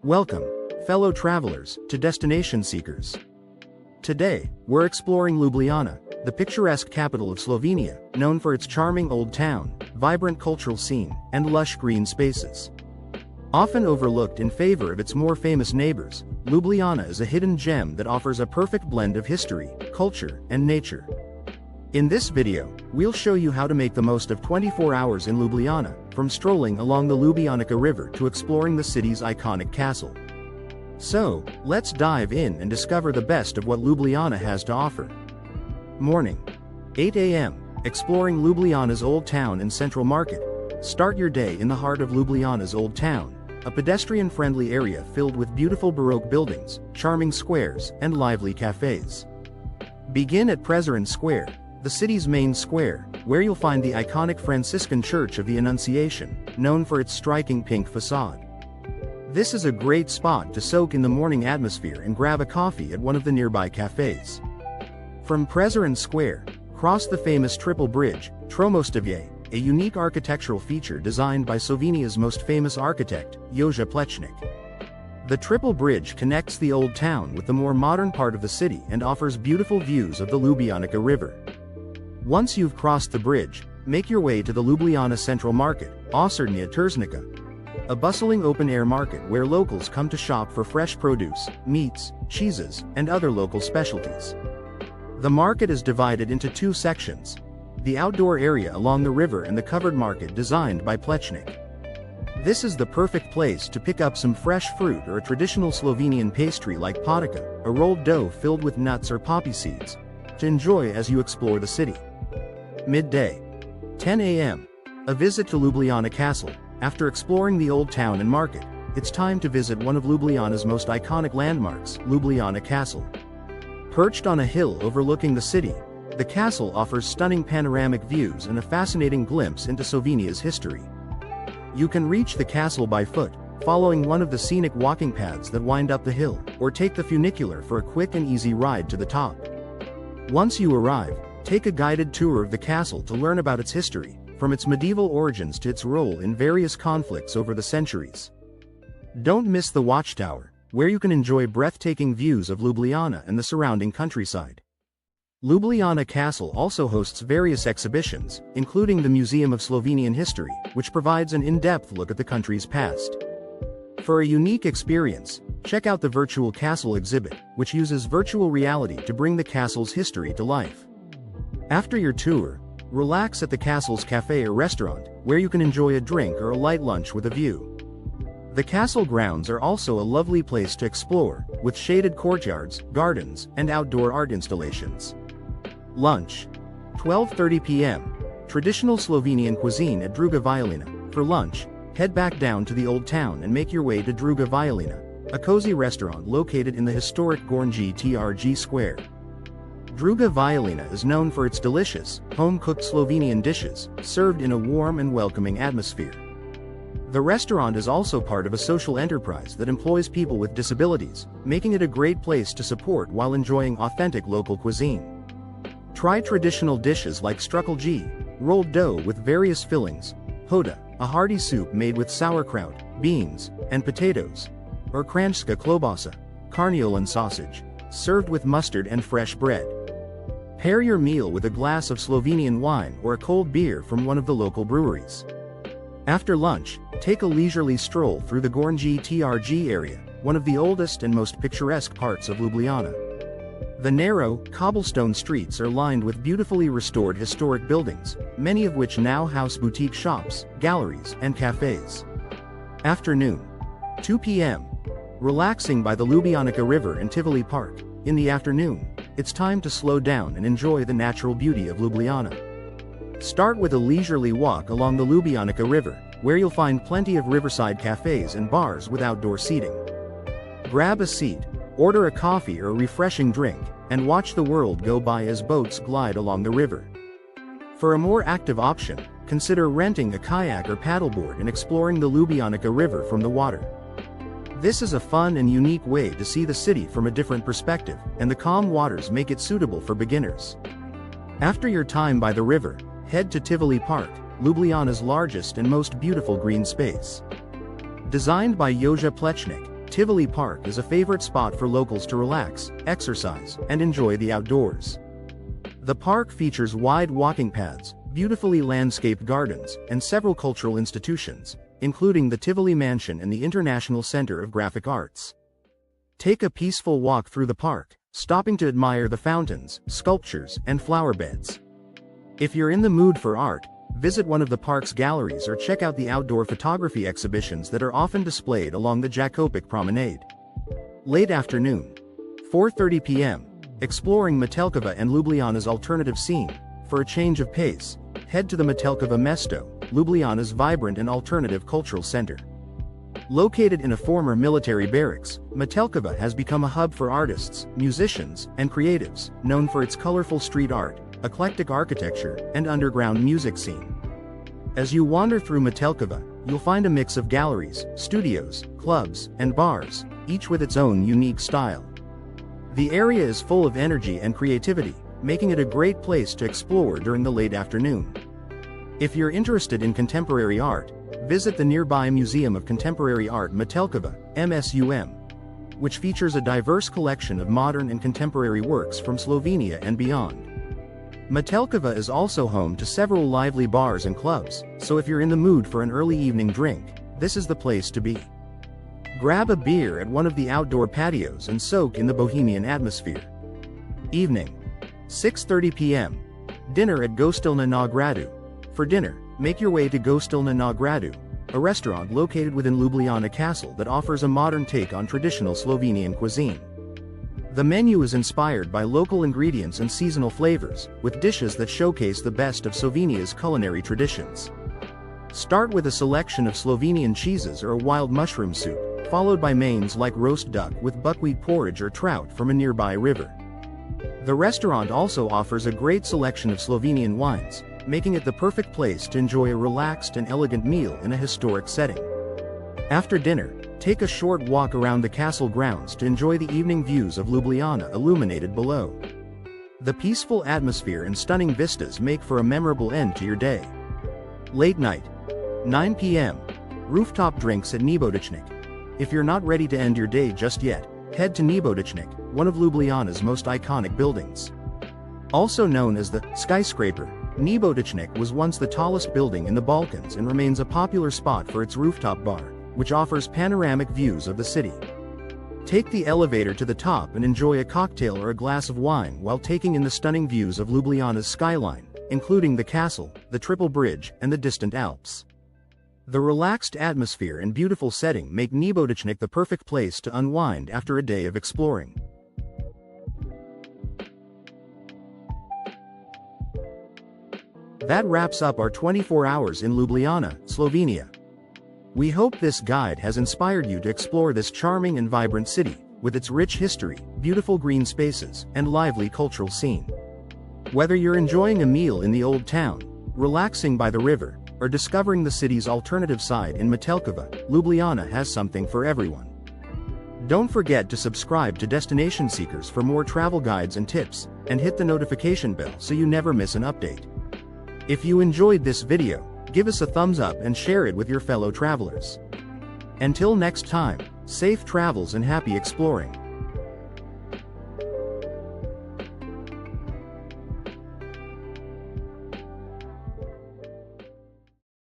Welcome, fellow travelers, to Destination Seekers. Today, we're exploring Ljubljana, the picturesque capital of Slovenia, known for its charming old town, vibrant cultural scene, and lush green spaces. Often overlooked in favor of its more famous neighbors, Ljubljana is a hidden gem that offers a perfect blend of history, culture, and nature. In this video, we'll show you how to make the most of 24 hours in Ljubljana, from strolling along the Ljubljanica River to exploring the city's iconic castle. So, let's dive in and discover the best of what Ljubljana has to offer. Morning. 8 a.m. Exploring Ljubljana's old town and central market. Start your day in the heart of Ljubljana's old town, a pedestrian-friendly area filled with beautiful Baroque buildings, charming squares, and lively cafes. Begin at Prešeren Square, the city's main square, where you'll find the iconic Franciscan Church of the Annunciation, known for its striking pink facade. This is a great spot to soak in the morning atmosphere and grab a coffee at one of the nearby cafes. From Prešeren Square, cross the famous triple bridge, Tromostovje, a unique architectural feature designed by Slovenia's most famous architect, Jože Plečnik. The triple bridge connects the old town with the more modern part of the city and offers beautiful views of the Ljubljanica River. Once you've crossed the bridge, make your way to the Ljubljana Central Market, Osrednja Tržnica, a bustling open-air market where locals come to shop for fresh produce, meats, cheeses, and other local specialties. The market is divided into two sections: the outdoor area along the river and the covered market designed by Plečnik. This is the perfect place to pick up some fresh fruit or a traditional Slovenian pastry like patika, a rolled dough filled with nuts or poppy seeds, to enjoy as you explore the city. Midday. 10 a.m. A visit to Ljubljana Castle. After exploring the old town and market, it's time to visit one of Ljubljana's most iconic landmarks, Ljubljana Castle. Perched on a hill overlooking the city, the castle offers stunning panoramic views and a fascinating glimpse into Slovenia's history. You can reach the castle by foot, following one of the scenic walking paths that wind up the hill, or take the funicular for a quick and easy ride to the top. Once you arrive, take a guided tour of the castle to learn about its history, from its medieval origins to its role in various conflicts over the centuries. Don't miss the watchtower, where you can enjoy breathtaking views of Ljubljana and the surrounding countryside. Ljubljana Castle also hosts various exhibitions, including the Museum of Slovenian History, which provides an in-depth look at the country's past. For a unique experience, check out the Virtual Castle exhibit, which uses virtual reality to bring the castle's history to life. After your tour, relax at the castle's cafe or restaurant, where you can enjoy a drink or a light lunch with a view. The castle grounds are also a lovely place to explore, with shaded courtyards, gardens, and outdoor art installations. Lunch. 12:30 p.m. Traditional Slovenian cuisine at Druga Violina. For lunch, head back down to the old town and make your way to Druga Violina, a cozy restaurant located in the historic Gornji Trg Square. Druga Violina is known for its delicious, home-cooked Slovenian dishes, served in a warm and welcoming atmosphere. The restaurant is also part of a social enterprise that employs people with disabilities, making it a great place to support while enjoying authentic local cuisine. Try traditional dishes like strukelj, rolled dough with various fillings, hoda, a hearty soup made with sauerkraut, beans, and potatoes, or kranjska klobasa, Carniolan sausage, served with mustard and fresh bread. Pair your meal with a glass of Slovenian wine or a cold beer from one of the local breweries. After lunch, take a leisurely stroll through the Gornji Trg area, one of the oldest and most picturesque parts of Ljubljana. The narrow, cobblestone streets are lined with beautifully restored historic buildings, many of which now house boutique shops, galleries, and cafes. Afternoon. 2 p.m. Relaxing by the Ljubljanica River and Tivoli Park. In the afternoon, it's time to slow down and enjoy the natural beauty of Ljubljana. Start with a leisurely walk along the Ljubljanica River, where you'll find plenty of riverside cafes and bars with outdoor seating. Grab a seat, order a coffee or a refreshing drink, and watch the world go by as boats glide along the river. For a more active option, consider renting a kayak or paddleboard and exploring the Ljubljanica River from the water. This is a fun and unique way to see the city from a different perspective, and the calm waters make it suitable for beginners. After your time by the river, head to Tivoli Park, Ljubljana's largest and most beautiful green space. Designed by Jože Plečnik, Tivoli Park is a favorite spot for locals to relax, exercise, and enjoy the outdoors. The park features wide walking paths, beautifully landscaped gardens, and several cultural institutions, including the Tivoli Mansion and the International Center of Graphic Arts. Take a peaceful walk through the park, stopping to admire the fountains, sculptures, and flower beds. If you're in the mood for art, visit one of the park's galleries or check out the outdoor photography exhibitions that are often displayed along the Jakobic Promenade. Late afternoon, 4:30 p.m., exploring Metelkova and Ljubljana's alternative scene. For a change of pace, head to the Metelkova Mesto, Ljubljana's vibrant and alternative cultural center. Located in a former military barracks, Metelkova has become a hub for artists, musicians, and creatives, known for its colorful street art, eclectic architecture, and underground music scene. As you wander through Metelkova, you'll find a mix of galleries, studios, clubs, and bars, each with its own unique style. The area is full of energy and creativity, making it a great place to explore during the late afternoon. If you're interested in contemporary art, visit the nearby Museum of Contemporary Art Metelkova, MSUM, which features a diverse collection of modern and contemporary works from Slovenia and beyond. Metelkova is also home to several lively bars and clubs, so if you're in the mood for an early evening drink, this is the place to be. Grab a beer at one of the outdoor patios and soak in the bohemian atmosphere. Evening, 6:30 p.m. Dinner at Gostilna na Gradu. For dinner, make your way to Gostilna na Gradu, a restaurant located within Ljubljana Castle that offers a modern take on traditional Slovenian cuisine. The menu is inspired by local ingredients and seasonal flavors, with dishes that showcase the best of Slovenia's culinary traditions. Start with a selection of Slovenian cheeses or a wild mushroom soup, followed by mains like roast duck with buckwheat porridge or trout from a nearby river. The restaurant also offers a great selection of Slovenian wines, making it the perfect place to enjoy a relaxed and elegant meal in a historic setting. After dinner, take a short walk around the castle grounds to enjoy the evening views of Ljubljana illuminated below. The peaceful atmosphere and stunning vistas make for a memorable end to your day. Late night, 9 p.m. Rooftop drinks at Nebodichnik. If you're not ready to end your day just yet, head to Nebodichnik, one of Ljubljana's most iconic buildings. Also known as the skyscraper, Nebodichnik was once the tallest building in the Balkans and remains a popular spot for its rooftop bar, which offers panoramic views of the city. Take the elevator to the top and enjoy a cocktail or a glass of wine while taking in the stunning views of Ljubljana's skyline, including the castle, the Triple Bridge, and the distant Alps. The relaxed atmosphere and beautiful setting make Nebodichnik the perfect place to unwind after a day of exploring. That wraps up our 24 hours in Ljubljana, Slovenia. We hope this guide has inspired you to explore this charming and vibrant city, with its rich history, beautiful green spaces, and lively cultural scene. Whether you're enjoying a meal in the old town, relaxing by the river, or discovering the city's alternative side in Metelkova, Ljubljana has something for everyone. Don't forget to subscribe to Destination Seekers for more travel guides and tips, and hit the notification bell so you never miss an update. If you enjoyed this video, give us a thumbs up and share it with your fellow travelers. Until next time, safe travels and happy exploring.